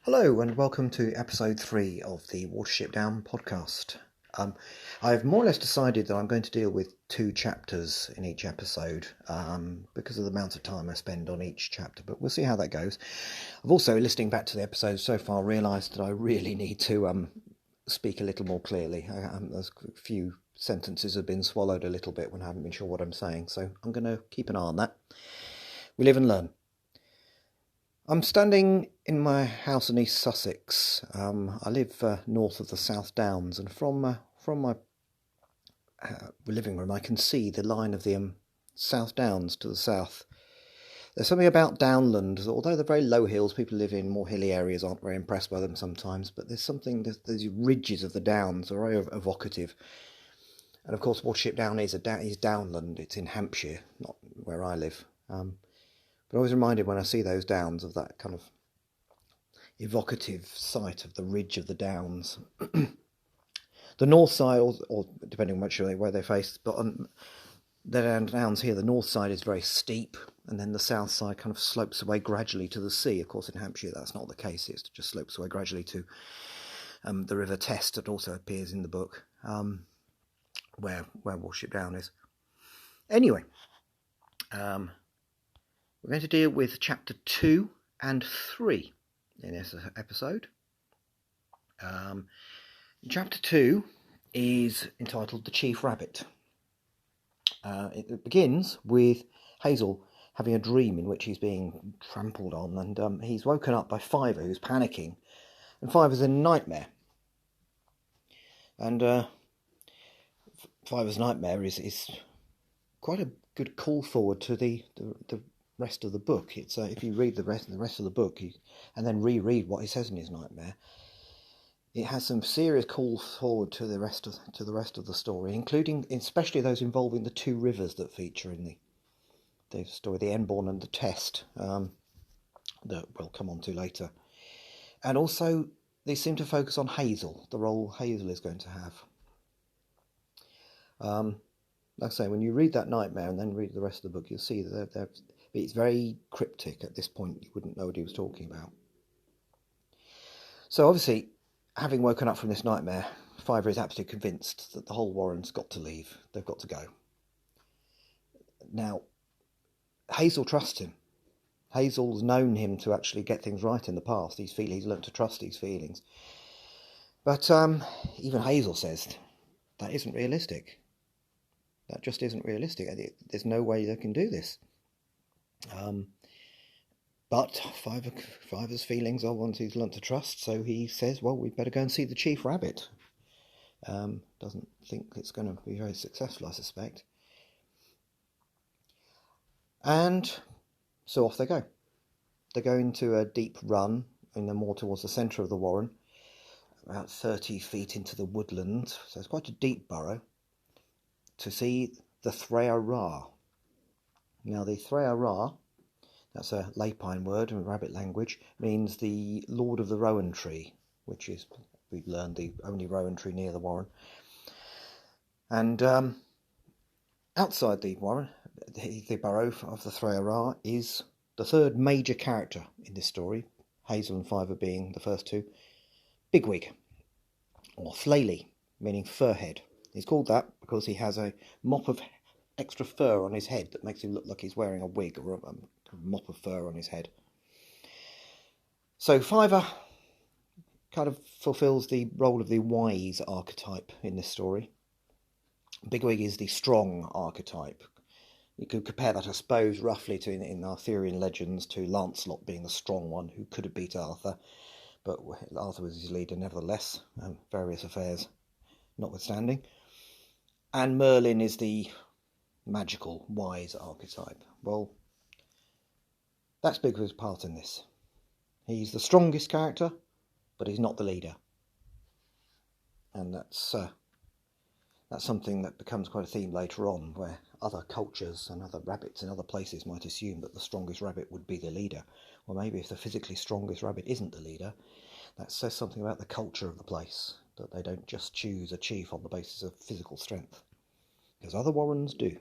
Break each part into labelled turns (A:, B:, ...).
A: Hello and welcome to episode 3 of the Watership Down podcast. I've more or less decided that I'm going to deal with 2 chapters in each episode because of the amount of time I spend on each chapter, but we'll see how that goes. I've also, listening back to the episodes so far, realised that I really need to speak a little more clearly. There's a few sentences have been swallowed a little bit when I haven't been sure what I'm saying, so I'm going to keep an eye on that. We live and learn. I'm standing in my house in East Sussex. I live north of the South Downs, and from my living room I can see the line of the South Downs to the south. There's something about downland, although they're very low hills, people who live in more hilly areas aren't very impressed by them sometimes, but there's these ridges of the downs are very evocative. And of course Watership Down is downland, it's in Hampshire, not where I live. But I'm always reminded when I see those downs of that kind of evocative sight of the ridge of the downs. The north side, or depending on where they face, but on the downs here, the north side is very steep, and then the south side kind of slopes away gradually to the sea. Of course, in Hampshire, that's not the case. It just slopes away gradually to the River Test, that also appears in the book, where Watership Down is. Anyway, we're going to deal with chapter 2 and 3 in this episode. Chapter 2 is entitled The Chief Rabbit. It begins with Hazel having a dream in which he's being trampled on, and he's woken up by Fiver, who's panicking, and Fiver's in a nightmare. And Fiver's nightmare is quite a good call forward to the rest of the book. It's if you read the rest of the book and then reread what he says in his nightmare, it has some serious calls forward to the rest of the story, including especially those involving the 2 rivers that feature in the story, the Enborn and the Test, that we'll come on to later. And also they seem to focus on Hazel, the role Hazel is going to have. Like I say, when you read that nightmare and then read the rest of the book, you'll see that it's very cryptic at this point. You wouldn't know what he was talking about. So obviously, having woken up from this nightmare, Fiver is absolutely convinced that the whole Warren's got to leave. They've got to go. Now, Hazel trusts him. Hazel's known him to actually get things right in the past. He's learned to trust these feelings. But even Hazel says that isn't realistic. That just isn't realistic. There's no way they can do this. But Fiver's feelings are ones he's learnt to trust, so he says, well, we'd better go and see the Chief Rabbit. Doesn't think it's going to be very successful, I suspect. And so off they go. They go into a deep run, more towards the centre of the warren, about 30 feet into the woodland, so it's quite a deep burrow, to see the Threarah. Now the Thlayli, that's a Lapine word in rabbit language, means the Lord of the Rowan Tree, which is, we've learned, the only rowan tree near the warren. And outside the warren, the burrow of the Threarah is the 3rd major character in this story, Hazel and Fiver being the first 2, Bigwig, or Thlayli, meaning fur head. He's called that because he has a mop of extra fur on his head that makes him look like he's wearing a wig or a mop of fur on his head. So Fiver kind of fulfills the role of the wise archetype in this story. Bigwig is the strong archetype. You could compare that, I suppose, roughly to in Arthurian legends to Lancelot being the strong one who could have beat Arthur, but Arthur was his leader nevertheless, various affairs notwithstanding. And Merlin is the magical, wise archetype. Well, that's Bigwig's part in this. He's the strongest character, but he's not the leader. And that's something that becomes quite a theme later on, where other cultures and other rabbits in other places might assume that the strongest rabbit would be the leader. Well, maybe if the physically strongest rabbit isn't the leader, that says something about the culture of the place, that they don't just choose a chief on the basis of physical strength, because other warrens do.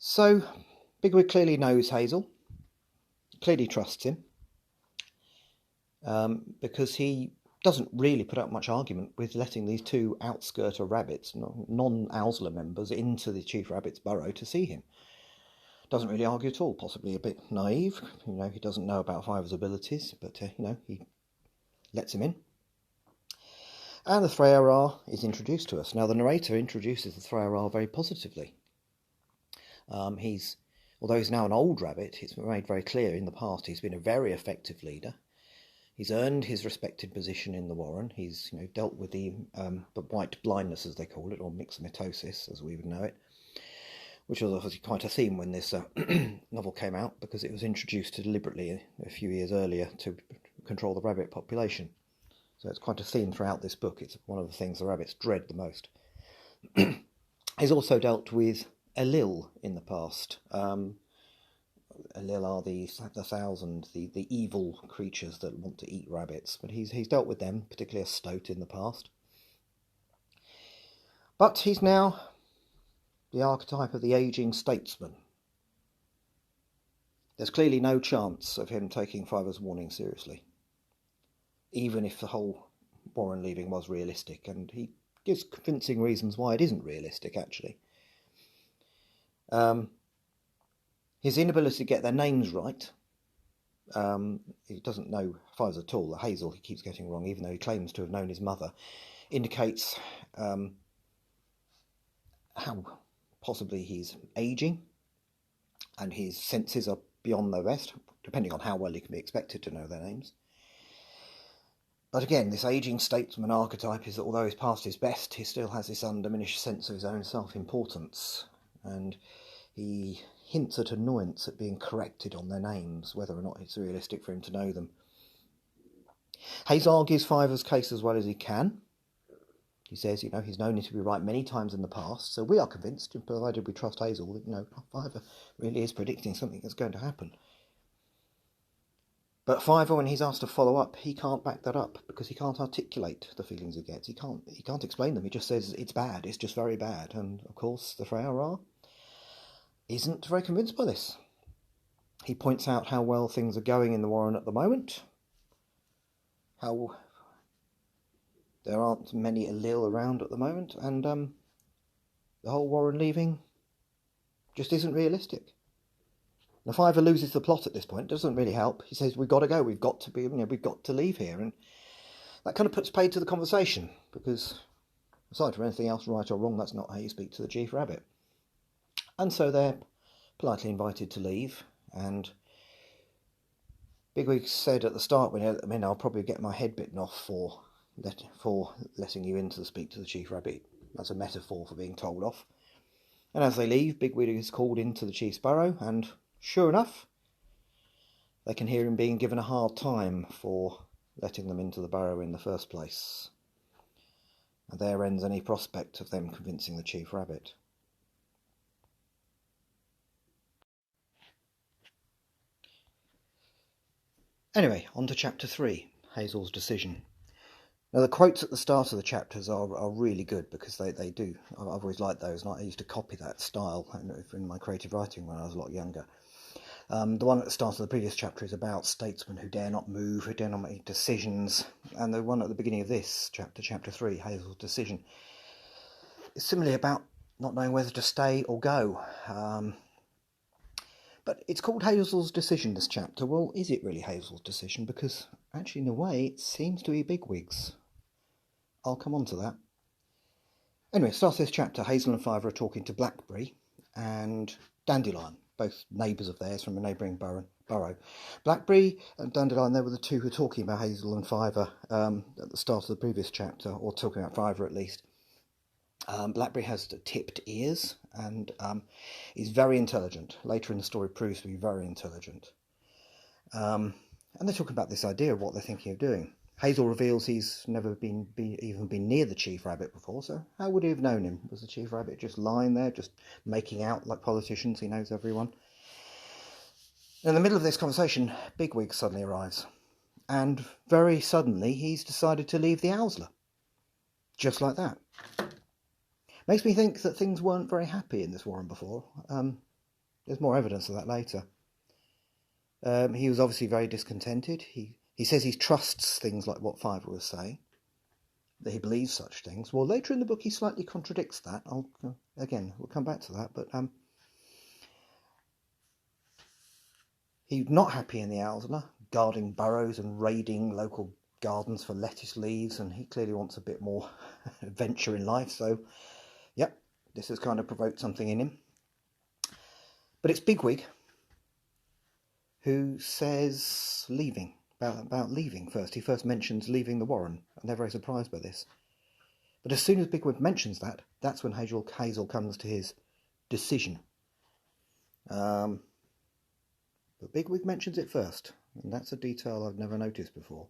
A: So Bigwig clearly knows Hazel, clearly trusts him, because he doesn't really put up much argument with letting these two outskirter rabbits, non-Owsler members, into the Chief Rabbit's burrow to see him. Doesn't really argue at all, possibly a bit naive. He doesn't know about Fiver's abilities, but, he lets him in. And the Threarah is introduced to us. Now, the narrator introduces the Threarah very positively. Although he's now an old rabbit, it's made very clear in the past he's been a very effective leader. He's earned his respected position in the Warren. He's dealt with the white blindness, as they call it, or myxomatosis, as we would know it, which was obviously quite a theme when this novel came out, because it was introduced deliberately a few years earlier to control the rabbit population. So it's quite a theme throughout this book. It's one of the things the rabbits dread the most. He's also dealt with Elil in the past. Elil are the thousand, the evil creatures that want to eat rabbits, but he's dealt with them, particularly a stoat, in the past. But he's now the archetype of the ageing statesman. There's clearly no chance of him taking Fiver's warning seriously, even if the whole Warren leaving was realistic, and he gives convincing reasons why it isn't realistic, actually. His inability to get their names right, he doesn't know Fiver's at all. Hazel he keeps getting wrong, even though he claims to have known his mother, indicates how possibly he's ageing, and his senses are beyond their best, depending on how well he can be expected to know their names. But again, this ageing statesman archetype is that although he's past his best, he still has this undiminished sense of his own self-importance, and he hints at annoyance at being corrected on their names, whether or not it's realistic for him to know them. Hazel argues Fiver's case as well as he can. He says, he's known him to be right many times in the past, so we are convinced, provided we trust Hazel, that, Fiver really is predicting something that's going to happen. But Fiver, when he's asked to follow up, he can't back that up, because he can't articulate the feelings he gets. He can't explain them. He just says it's bad, it's just very bad. And, of course, the Threarah isn't very convinced by this. He points out how well things are going in the Warren at the moment, how there aren't many Elil around at the moment, and the whole Warren leaving just isn't realistic. Now, Fiver loses the plot at this point. It doesn't really help. He says, we've got to go. We've got to leave here. And that kind of puts paid to the conversation, because aside from anything else, right or wrong, that's not how you speak to the Chief Rabbit. And so they're politely invited to leave. And Bigwig said at the start, I'll probably get my head bitten off for letting you in to speak to the Chief Rabbit. That's a metaphor for being told off. And as they leave, Bigwig is called into the Chief's burrow, and sure enough, they can hear him being given a hard time for letting them into the burrow in the first place. And there ends any prospect of them convincing the Chief Rabbit. Anyway, on to Chapter 3, Hazel's Decision. Now, the quotes at the start of the chapters are really good, because they do. I've always liked those, and I used to copy that style in my creative writing when I was a lot younger. The one at the start of the previous chapter is about statesmen who dare not move, who dare not make decisions. And the one at the beginning of this chapter, Chapter 3, Hazel's Decision, is similarly about not knowing whether to stay or go. But it's called Hazel's Decision, this chapter. Well, is it really Hazel's decision? Because actually, in a way, it seems to be Bigwig's. I'll come on to that. Anyway, start this chapter. Hazel and Fiver are talking to Blackberry and Dandelion, both neighbours of theirs from a neighbouring burrow. Blackberry and Dandelion, they were the two who were talking about Hazel and Fiver at the start of the previous chapter, or talking about Fiver at least. Blackberry has tipped ears and is very intelligent. Later in the story proves to be very intelligent. And they're talking about this idea of what they're thinking of doing. Hazel reveals he's never even been near the Chief Rabbit before, so how would he have known him? Was the Chief Rabbit just lying there, just making out like politicians? He knows everyone. In the middle of this conversation, Bigwig suddenly arrives. And very suddenly, he's decided to leave the Owsler. Just like that. Makes me think that things weren't very happy in this Warren before. There's more evidence of that later. He was obviously very discontented. He He says he trusts things like what Fiver was saying, that he believes such things. Well, later in the book he slightly contradicts that. We'll come back to that, but he's not happy in the Owlsler, guarding burrows and raiding local gardens for lettuce leaves, and he clearly wants a bit more adventure in life, so yep, this has kind of provoked something in him. But it's Bigwig who says leaving, about leaving first. He first mentions leaving the Warren, and they're very surprised by this. But as soon as Bigwig mentions that, that's when Hazel comes to his decision. But Bigwig mentions it first, and that's a detail I've never noticed before.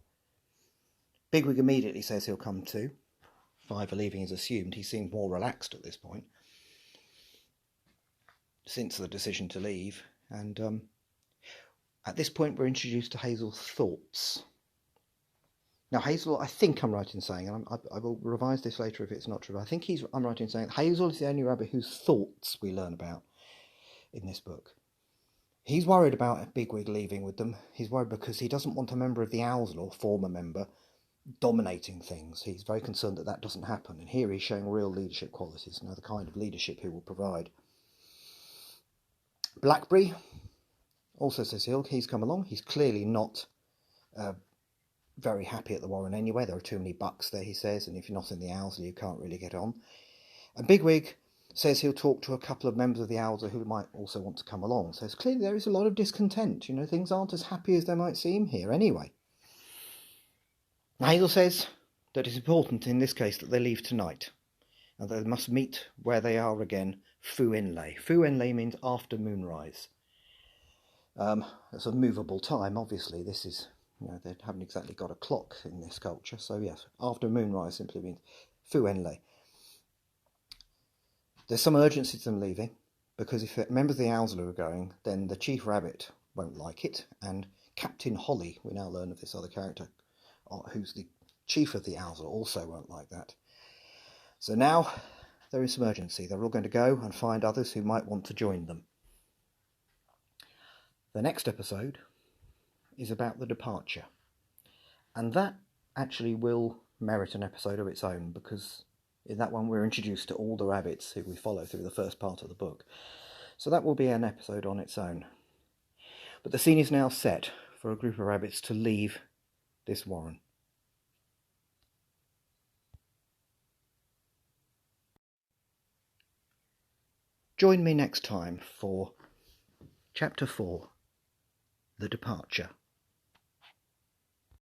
A: Bigwig immediately says he'll come too. Fiver leaving is assumed. He seems more relaxed at this point, since the decision to leave. And at this point we're introduced to Hazel's thoughts. Now Hazel, I think I'm right in saying, and I will revise this later if it's not true, I think I'm right in saying Hazel is the only rabbit whose thoughts we learn about in this book. He's worried about Bigwig leaving with them. He's worried because he doesn't want a member of the Owlsler, or former member, dominating things. He's very concerned that that doesn't happen, and here he's showing real leadership qualities, the kind of leadership he will provide. Blackberry also says he's come along. He's clearly not very happy at the Warren anyway. There are too many bucks there, he says, and if you're not in the Owlsler you can't really get on. And Bigwig says he'll talk to a couple of members of the Owlsler who might also want to come along. So clearly there is a lot of discontent. Things aren't as happy as they might seem here anyway. Hazel says that it's important in this case that they leave tonight, and they must meet where they are again, Fu Enlay. Fu Enlay means after moonrise. It's a movable time, obviously. This is, they haven't exactly got a clock in this culture, so yes, after moonrise simply means Fu Enlay. There's some urgency to them leaving, because if members of the Owlsler are going, then the Chief Rabbit won't like it, and Captain Holly, we now learn of this other character, who's the chief of the Owlsler, also won't like that. So now there is some urgency. They're all going to go and find others who might want to join them. The next episode is about the departure, and that actually will merit an episode of its own, because in that one we're introduced to all the rabbits who we follow through the first part of the book. So that will be an episode on its own. But the scene is now set for a group of rabbits to leave this warren. Join me next time for Chapter 4, The Departure.